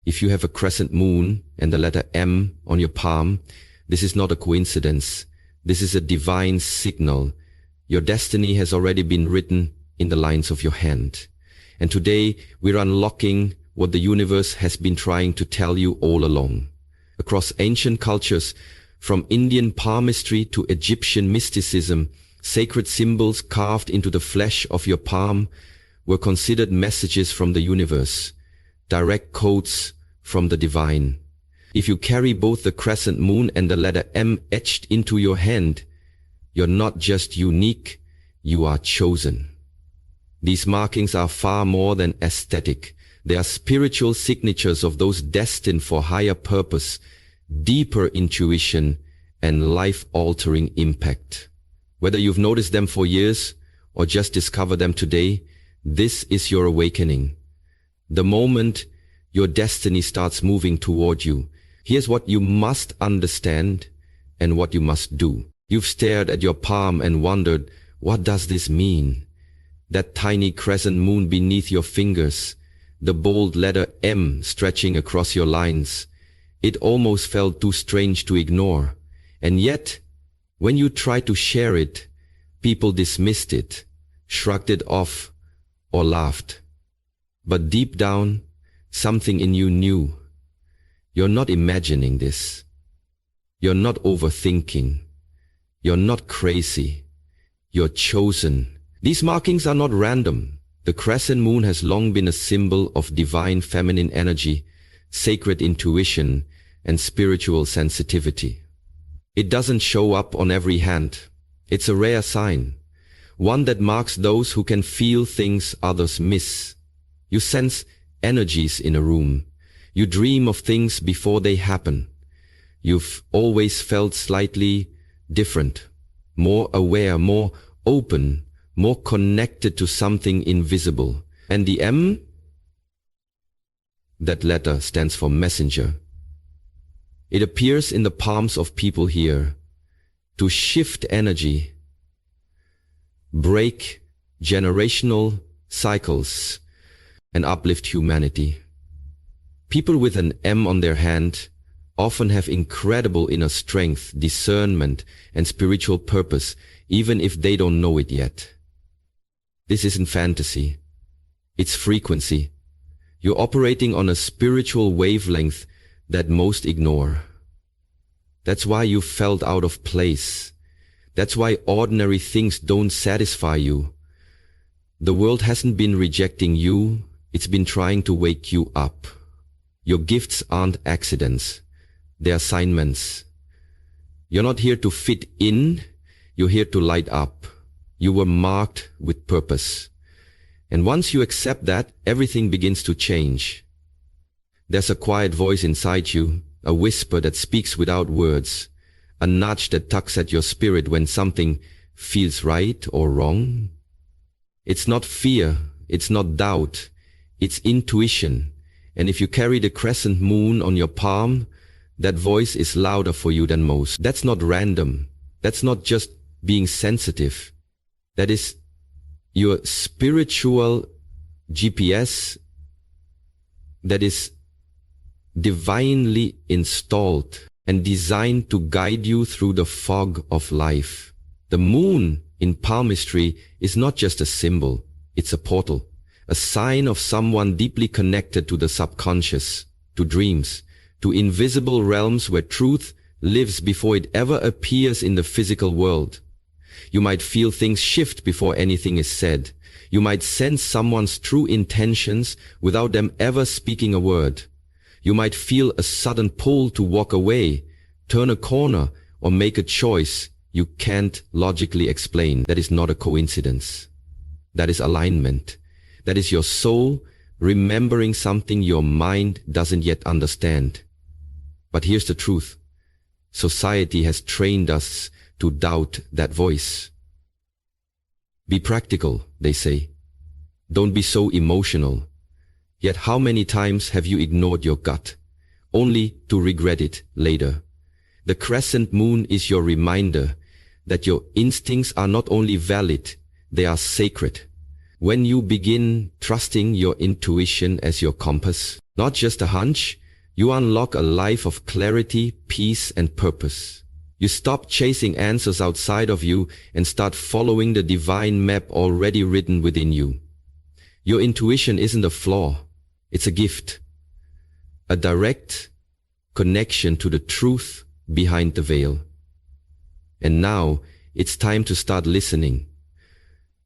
If you have a crescent moon and the letter M on your palm, this is not a coincidence. This is a divine signal. Your destiny has already been written in the lines of your hand. And today we're unlocking what the universe has been trying to tell you all along. Across ancient cultures, from Indian palmistry to Egyptian mysticism, sacred symbols carved into the flesh of your palm were considered messages from the universe, direct codes from the divine. If you carry both the crescent moon and the letter M etched into your hand, you're not just unique, you are chosen. These markings are far more than aesthetic. They are spiritual signatures of those destined for higher purpose, deeper intuition, and life-altering impact. Whether you've noticed them for years or just discovered them today, this is your awakening. The moment your destiny starts moving toward you, here's what you must understand and what you must do. You've stared at your palm and wondered, what does this mean? That tiny crescent moon beneath your fingers, the bold letter M stretching across your lines. It almost felt too strange to ignore. And yet, when you tried to share it, people dismissed it, shrugged it off, or laughed. But deep down, something in you knew. You're not imagining this. You're not overthinking. You're not crazy. You're chosen. These markings are not random. The crescent moon has long been a symbol of divine feminine energy, sacred intuition, and spiritual sensitivity. It doesn't show up on every hand. It's a rare sign, one that marks those who can feel things others miss. You sense energies in a room. You dream of things before they happen. You've always felt slightly different, more aware, more open, more connected to something invisible. And the M? That letter stands for messenger. It appears in the palms of people here to shift energy, break generational cycles, and uplift humanity. People with an M on their hand often have incredible inner strength, discernment, and spiritual purpose, even if they don't know it yet. This isn't fantasy. It's frequency. You're operating on a spiritual wavelength that most ignore. That's why you felt out of place. That's why ordinary things don't satisfy you. The world hasn't been rejecting you, it's been trying to wake you up. Your gifts aren't accidents, they're assignments. You're not here to fit in, you're here to light up. You were marked with purpose. And once you accept that, everything begins to change. There's a quiet voice inside you, a whisper that speaks without words, a nudge that tugs at your spirit when something feels right or wrong. It's not fear, it's not doubt, it's intuition. And if you carry the crescent moon on your palm, that voice is louder for you than most. That's not random. That's not just being sensitive. That is your spiritual GPS that is divinely installed and designed to guide you through the fog of life. The moon in palmistry is not just a symbol, it's a portal, a sign of someone deeply connected to the subconscious, to dreams, to invisible realms where truth lives before it ever appears in the physical world. You might feel things shift before anything is said. You might sense someone's true intentions without them ever speaking a word. You might feel a sudden pull to walk away, turn a corner, or make a choice you can't logically explain. That is not a coincidence. That is alignment. That is your soul remembering something your mind doesn't yet understand. But here's the truth. Society has trained us to doubt that voice. Be practical, they say. Don't be so emotional. Yet how many times have you ignored your gut, only to regret it later? The crescent moon is your reminder that your instincts are not only valid, they are sacred. When you begin trusting your intuition as your compass, not just a hunch, you unlock a life of clarity, peace, and purpose. You stop chasing answers outside of you and start following the divine map already written within you. Your intuition isn't a flaw, it's a gift. A direct connection to the truth behind the veil. And now, it's time to start listening.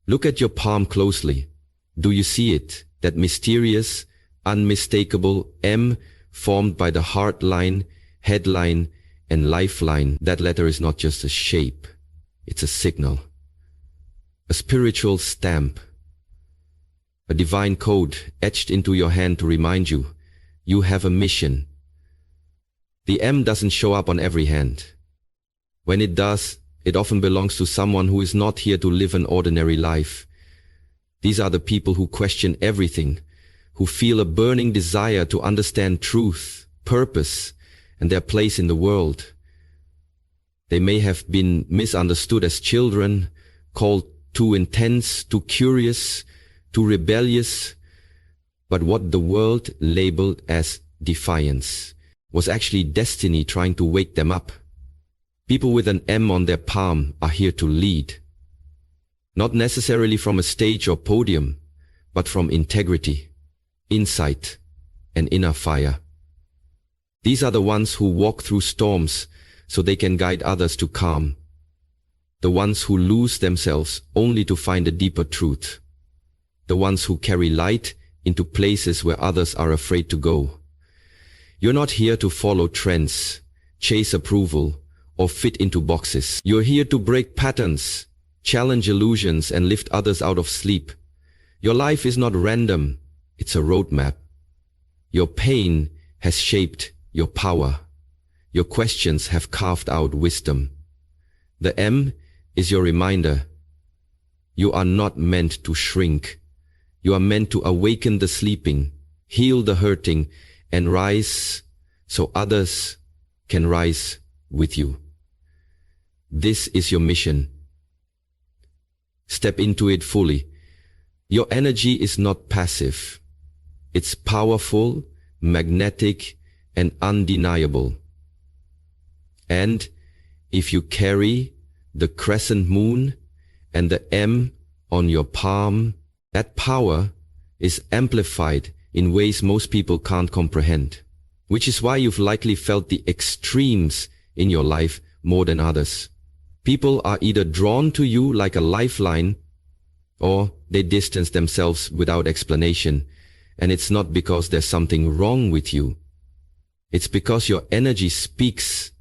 Look at your palm closely. Do you see it? That mysterious, unmistakable M formed by the heart line, headline, and lifeline. That letter is not just a shape. It's a signal. A spiritual stamp. A divine code etched into your hand to remind you, you have a mission. The M doesn't show up on every hand. When it does, it often belongs to someone who is not here to live an ordinary life. These are the people who question everything, who feel a burning desire to understand truth, purpose, and their place in the world. They may have been misunderstood as children, called too intense, too curious, too rebellious, but what the world labeled as defiance was actually destiny trying to wake them up. People with an M on their palm are here to lead. Not necessarily from a stage or podium, but from integrity, insight, and inner fire. These are the ones who walk through storms so they can guide others to calm. The ones who lose themselves only to find a deeper truth. The ones who carry light into places where others are afraid to go. You're not here to follow trends, chase approval, or fit into boxes. You're here to break patterns, challenge illusions, and lift others out of sleep. Your life is not random, it's a roadmap. Your pain has shaped your power. Your questions have carved out wisdom. The M is your reminder. You are not meant to shrink. You are meant to awaken the sleeping, heal the hurting, and rise so others can rise with you. This is your mission. Step into it fully. Your energy is not passive. It's powerful, magnetic, and undeniable. And if you carry the crescent moon and the M on your palm, that power is amplified in ways most people can't comprehend, which is why you've likely felt the extremes in your life more than others. People are either drawn to you like a lifeline, or they distance themselves without explanation, and it's not because there's something wrong with you. It's because your energy speaks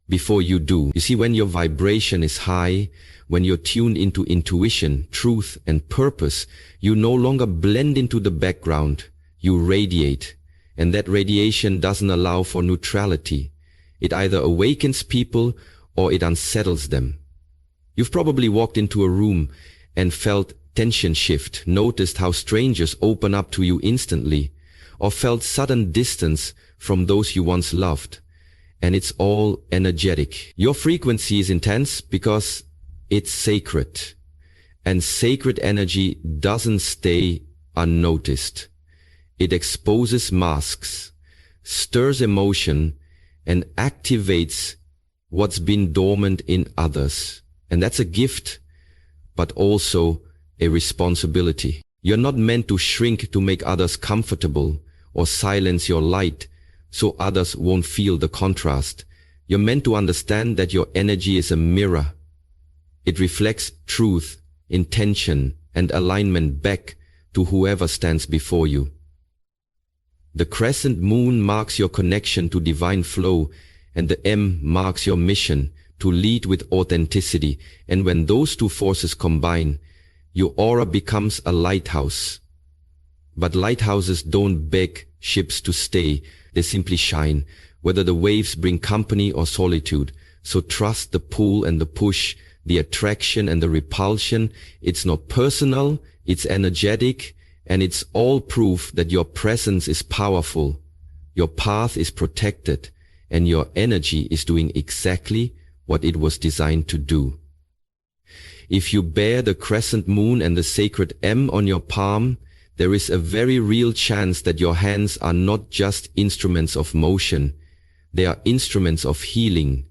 before you do. You see, when your vibration is high, when you're tuned into intuition, truth, and purpose, you no longer blend into the background, you radiate, and that radiation doesn't allow for neutrality. It either awakens people or it unsettles them. You've probably walked into a room and felt tension shift, noticed how strangers open up to you instantly, or felt sudden distance from those you once loved. And it's all energetic. Your frequency is intense because it's sacred. And sacred energy doesn't stay unnoticed. It exposes masks, stirs emotion, and activates what's been dormant in others. And that's a gift, but also a responsibility. You're not meant to shrink to make others comfortable or silence your light so others won't feel the contrast. You're meant to understand that your energy is a mirror. It reflects truth, intention, and alignment back to whoever stands before you. The crescent moon marks your connection to divine flow, and the M marks your mission to lead with authenticity. And when those two forces combine, your aura becomes a lighthouse. But lighthouses don't beg ships to stay, they simply shine, whether the waves bring company or solitude. So trust the pull and the push, the attraction and the repulsion. It's not personal, it's energetic, and it's all proof that your presence is powerful, your path is protected, and your energy is doing exactly what it was designed to do. if you bear the crescent moon and the sacred M on your palm, there is a very real chance that your hands are not just instruments of motion, they are instruments of healing.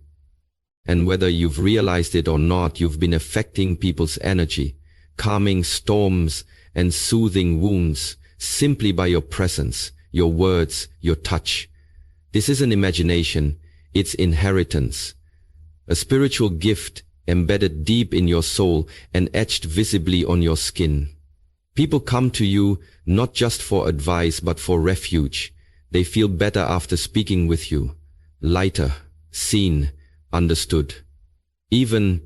And whether you've realized it or not, you've been affecting people's energy, calming storms and soothing wounds simply by your presence, your words, your touch. This isn't imagination, it's inheritance. A spiritual gift embedded deep in your soul and etched visibly on your skin. People come to you not just for advice but for refuge. They feel better after speaking with you, lighter, seen, understood, even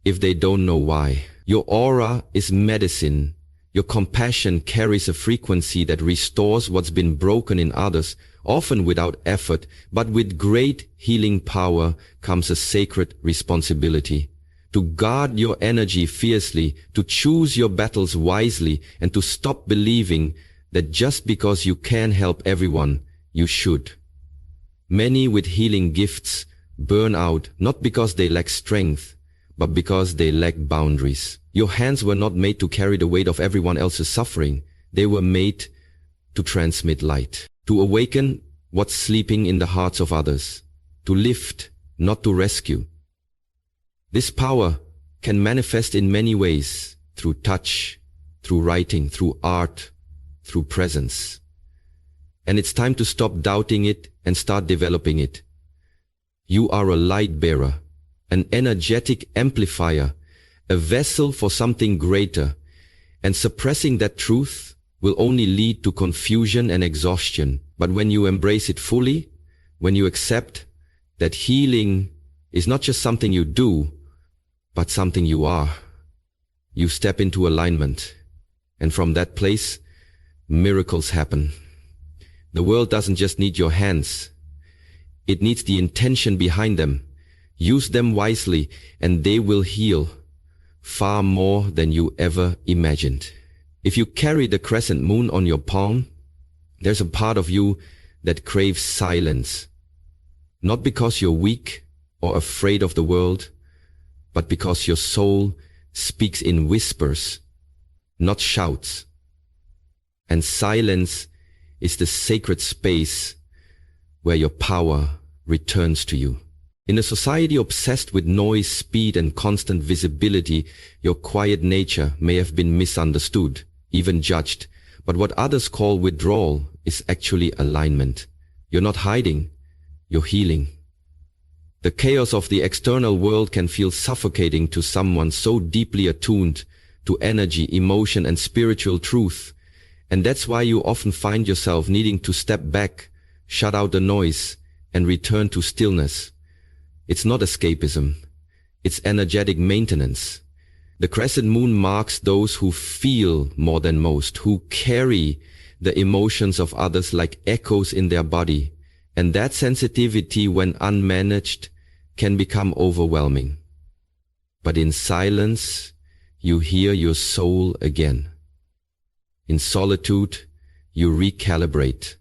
if they don't know why. Your aura is medicine. Your compassion carries a frequency that restores what's been broken in others, often without effort, but with great healing power comes a sacred responsibility. To guard your energy fiercely, to choose your battles wisely, and to stop believing that just because you can help everyone, you should. Many with healing gifts burn out not because they lack strength, but because they lack boundaries. Your hands were not made to carry the weight of everyone else's suffering. They were made to transmit light, to awaken what's sleeping in the hearts of others, to lift, not to rescue. This power can manifest in many ways, through touch, through writing, through art, through presence. And it's time to stop doubting it and start developing it. You are a light bearer, an energetic amplifier, a vessel for something greater, and suppressing that truth will only lead to confusion and exhaustion. But when you embrace it fully, when you accept that healing is not just something you do, but something you are, you step into alignment. And from that place, miracles happen. The world doesn't just need your hands. It needs the intention behind them. Use them wisely and they will heal far more than you ever imagined. If you carry the crescent moon on your palm, there's a part of you that craves silence. Not because you're weak or afraid of the world, but because your soul speaks in whispers, not shouts. And silence is the sacred space where your power returns to you. In a society obsessed with noise, speed, and constant visibility, your quiet nature may have been misunderstood, even judged. But what others call withdrawal is actually alignment. You're not hiding, you're healing. The chaos of the external world can feel suffocating to someone so deeply attuned to energy, emotion, and spiritual truth. And that's why you often find yourself needing to step back, shut out the noise, and return to stillness. It's not escapism. It's energetic maintenance. The crescent moon marks those who feel more than most, who carry the emotions of others like echoes in their body. And that sensitivity, when unmanaged, can become overwhelming. But in silence, you hear your soul again. In solitude, you recalibrate.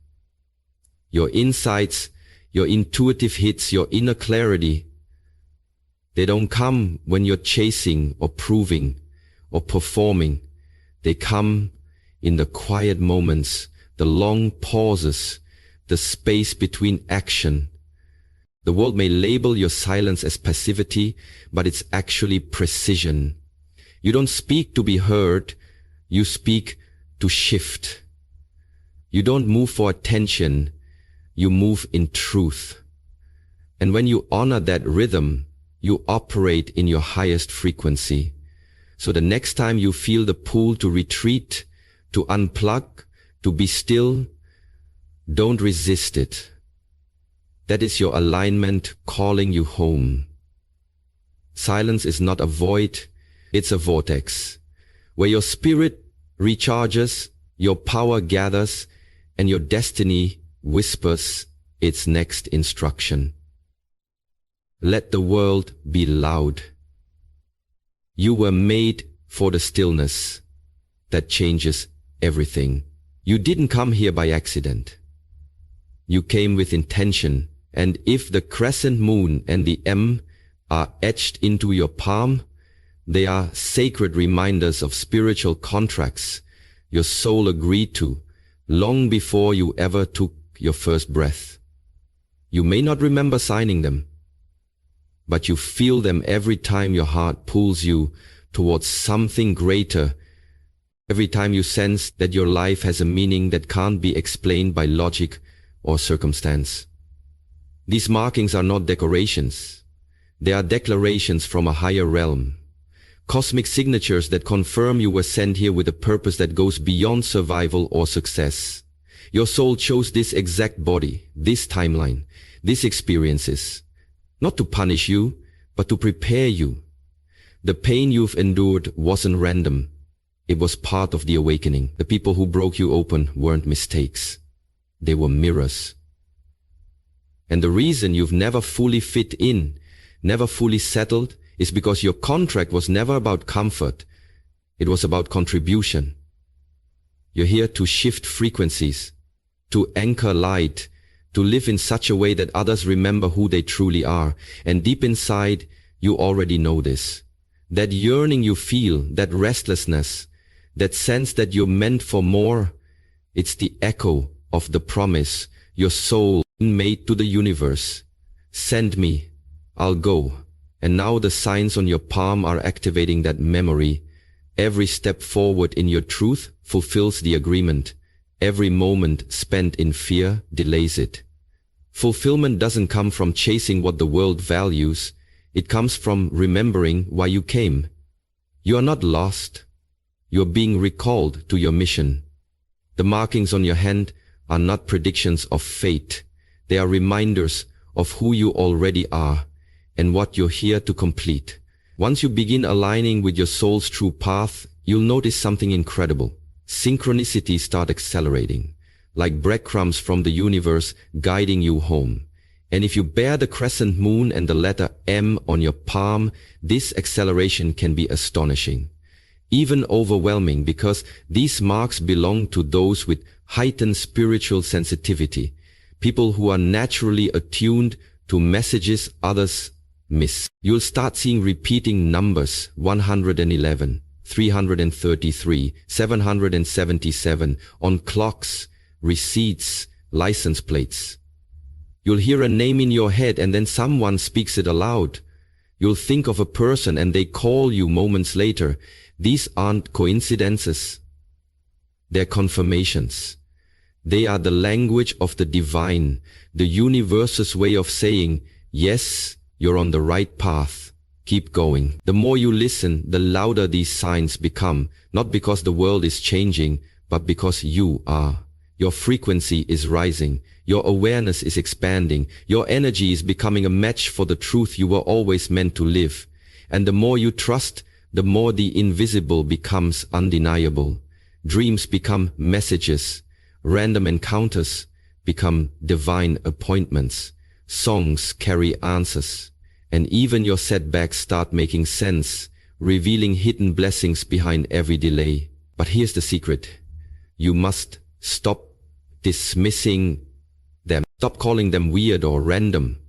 Your insights, your intuitive hits, your inner clarity, they don't come when you're chasing or proving or performing. They come in the quiet moments, the long pauses, the space between action. The world may label your silence as passivity, but it's actually precision. You don't speak to be heard, you speak to shift. You don't move for attention, you move in truth. And when you honor that rhythm, you operate in your highest frequency. So the next time you feel the pull to retreat, to unplug, to be still, don't resist it. That is your alignment calling you home. Silence is not a void, it's a vortex, where your spirit recharges, your power gathers, and your destiny whispers its next instruction. Let the world be loud. You were made for the stillness that changes everything. You didn't come here by accident. You came with intention, and if the crescent moon and the M are etched into your palm, They are sacred reminders of spiritual contracts your soul agreed to long before you ever took your first breath. You may not remember signing them, but you feel them every time your heart pulls you towards something greater, every time you sense that your life has a meaning that can't be explained by logic or circumstance. These markings are not decorations. They are declarations from a higher realm. Cosmic signatures that confirm you were sent here with a purpose that goes beyond survival or success. Your soul chose this exact body, this timeline, these experiences, not to punish you, but to prepare you. The pain you've endured wasn't random. It was part of the awakening. The people who broke you open weren't mistakes. They were mirrors. And the reason you've never fully fit in, never fully settled, is because your contract was never about comfort. It was about contribution. You're here to shift frequencies, to anchor light, to live in such a way that others remember who they truly are. And deep inside, you already know this. That yearning you feel, that restlessness, that sense that you're meant for more, it's the echo of the promise your soul made to the universe. Send me, I'll go. And now the signs on your palm are activating that memory. Every step forward in your truth fulfills the agreement. Every moment spent in fear delays it. Fulfillment doesn't come from chasing what the world values. It comes from remembering why you came. You are not lost. You are being recalled to your mission. The markings on your hand are not predictions of fate. They are reminders of who you already are and what you're here to complete. Once you begin aligning with your soul's true path, you'll notice something incredible. Synchronicities start accelerating, like breadcrumbs from the universe guiding you home. And if you bear the crescent moon and the letter M on your palm, this acceleration can be astonishing, even overwhelming, because these marks belong to those with heightened spiritual sensitivity, people who are naturally attuned to messages others miss. You'll start seeing repeating numbers: 111, 333, 777 on clocks, receipts, license plates. You'll hear a name in your head and then someone speaks it aloud. You'll think of a person and they call you moments later. These aren't coincidences. They're confirmations. They are the language of the divine, the universe's way of saying, yes, you're on the right path. Keep going. The more you listen, the louder these signs become, not because the world is changing, but because you are. Your frequency is rising. Your awareness is expanding. Your energy is becoming a match for the truth you were always meant to live. And the more you trust, the more the invisible becomes undeniable. Dreams become messages. Random encounters become divine appointments. Songs carry answers. And even your setbacks start making sense, revealing hidden blessings behind every delay. But here's the secret. You must stop dismissing them. Stop calling them weird or random.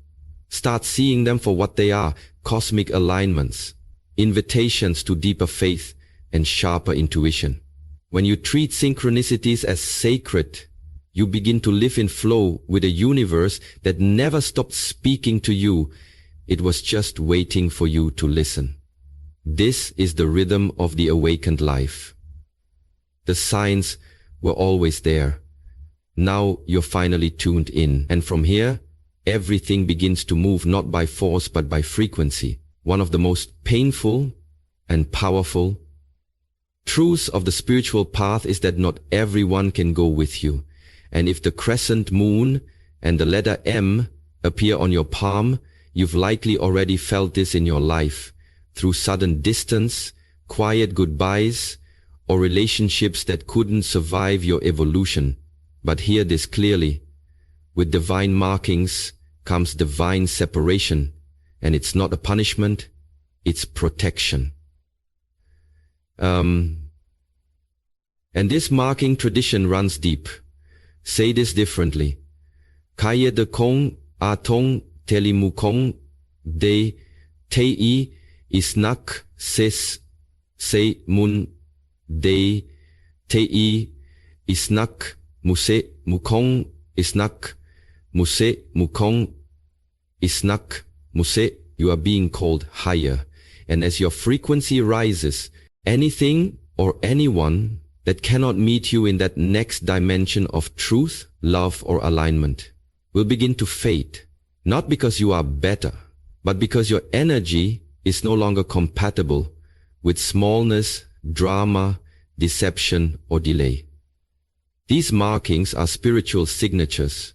Start seeing them for what they are: cosmic alignments, invitations to deeper faith and sharper intuition. When you treat synchronicities as sacred, you begin to live in flow with a universe that never stopped speaking to you. It was just waiting for you to listen. This is the rhythm of the awakened life. The signs were always there. Now you're finally tuned in. And from here, everything begins to move not by force but by frequency. One of the most painful and powerful truths of the spiritual path is that not everyone can go with you. And if the crescent moon and the letter M appear on your palm, you've likely already felt this in your life, through sudden distance, quiet goodbyes, or relationships that couldn't survive your evolution. But hear this clearly. With divine markings comes divine separation, and it's not a punishment, it's protection. And this marking tradition runs deep. Say this differently. Kaya de kong atong telimukong de tei isnak Sis, Se Mun, Dei, Tei, Isnak, Muse, Mukong, Isnak, Muse, Mukong, Isnak, Muse, you are being called higher. And as your frequency rises, anything or anyone that cannot meet you in that next dimension of truth, love, or alignment will begin to fade. Not because you are better, but because your energy is no longer compatible with smallness, drama, deception, or delay. These markings are spiritual signatures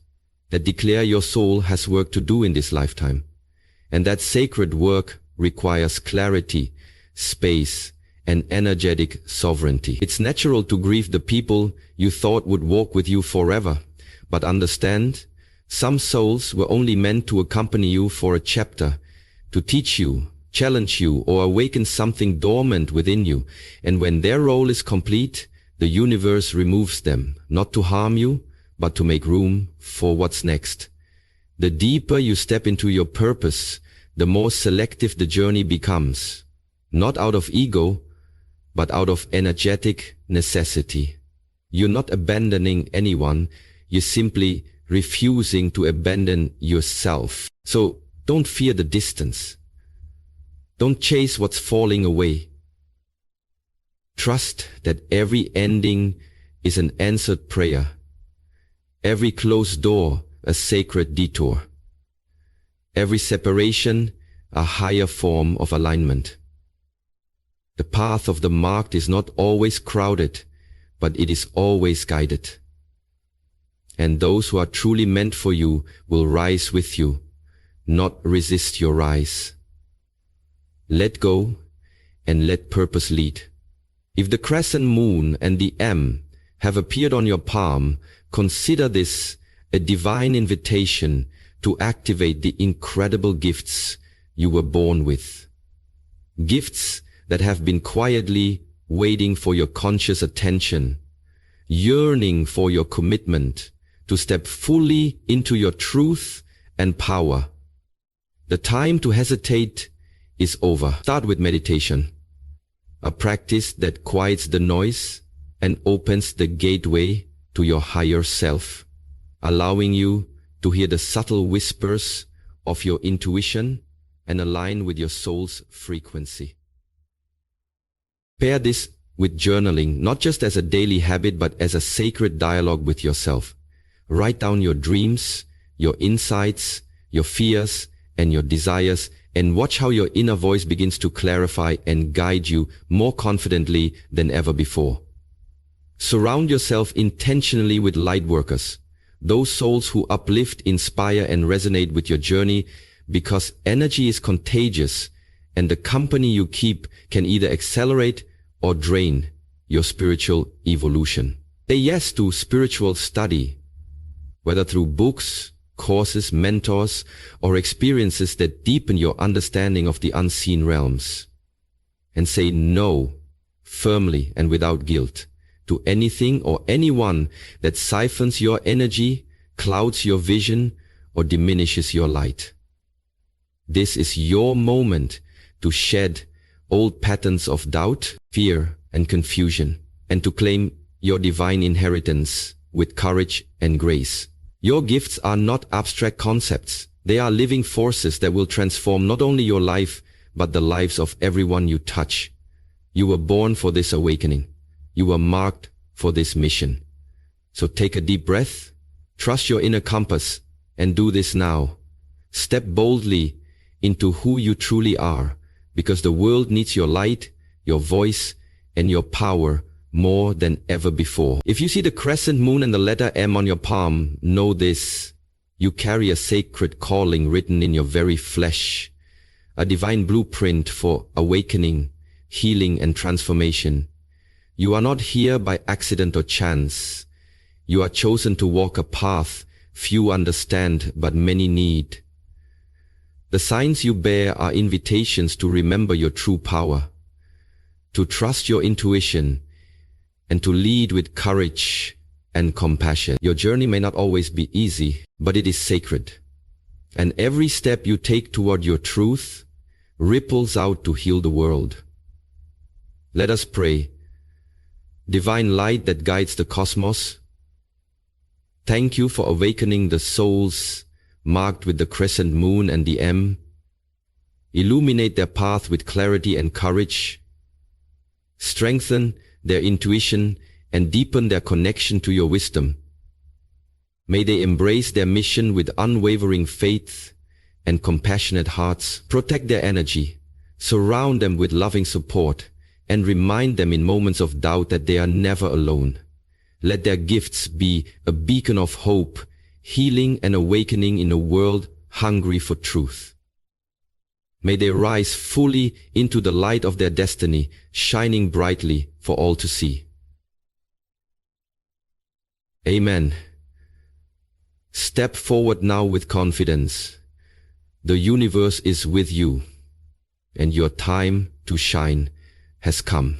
that declare your soul has work to do in this lifetime, and that sacred work requires clarity, space, and energetic sovereignty. It's natural to grieve the people you thought would walk with you forever, but understand, some souls were only meant to accompany you for a chapter, to teach you, challenge you, or awaken something dormant within you. And when their role is complete, the universe removes them, not to harm you, but to make room for what's next. The deeper you step into your purpose, the more selective the journey becomes, not out of ego, but out of energetic necessity. You're not abandoning anyone, you're simply refusing to abandon yourself. So don't fear the distance. Don't chase what's falling away. Trust that every ending is an answered prayer, every closed door a sacred detour, every separation a higher form of alignment. The path of the marked is not always crowded, but it is always guided. And those who are truly meant for you will rise with you, not resist your rise. Let go and let purpose lead. If the crescent moon and the M have appeared on your palm, consider this a divine invitation to activate the incredible gifts you were born with. Gifts that have been quietly waiting for your conscious attention, yearning for your commitment to step fully into your truth and power. The time to hesitate is over. Start with meditation, a practice that quiets the noise and opens the gateway to your higher self, allowing you to hear the subtle whispers of your intuition and align with your soul's frequency. Pair this with journaling, not just as a daily habit, but as a sacred dialogue with yourself. Write down your dreams, your insights, your fears, and your desires, and watch how your inner voice begins to clarify and guide you more confidently than ever before. Surround yourself intentionally with light workers, those souls who uplift, inspire, and resonate with your journey, because energy is contagious, and the company you keep can either accelerate or drain your spiritual evolution. Say yes to spiritual study, whether through books, courses, mentors, or experiences that deepen your understanding of the unseen realms. And say no, firmly and without guilt, to anything or anyone that siphons your energy, clouds your vision, or diminishes your light. This is your moment to shed old patterns of doubt, fear, and confusion, and to claim your divine inheritance with courage and grace. Your gifts are not abstract concepts. They are living forces that will transform not only your life, but the lives of everyone you touch. You were born for this awakening. You were marked for this mission. So take a deep breath, trust your inner compass, and do this now. Step boldly into who you truly are, because the world needs your light, your voice, and your power more than ever before. If you see the crescent moon and the letter M on your palm, know this: you carry a sacred calling written in your very flesh, a divine blueprint for awakening, healing, and transformation. You are not here by accident or chance. You are chosen to walk a path few understand but many need. The signs you bear are invitations to remember your true power, to trust your intuition, and to lead with courage and compassion. Your journey may not always be easy, but it is sacred. And every step you take toward your truth ripples out to heal the world. Let us pray. Divine light that guides the cosmos, thank you for awakening the souls marked with the crescent moon and the M. Illuminate their path with clarity and courage. Strengthen their intuition and deepen their connection to your wisdom. May they embrace their mission with unwavering faith and compassionate hearts. Protect their energy, surround them with loving support, and remind them in moments of doubt that they are never alone. Let their gifts be a beacon of hope, healing and awakening in a world hungry for truth. May they rise fully into the light of their destiny, shining brightly for all to see. Amen. Step forward now with confidence. The universe is with you, and your time to shine has come.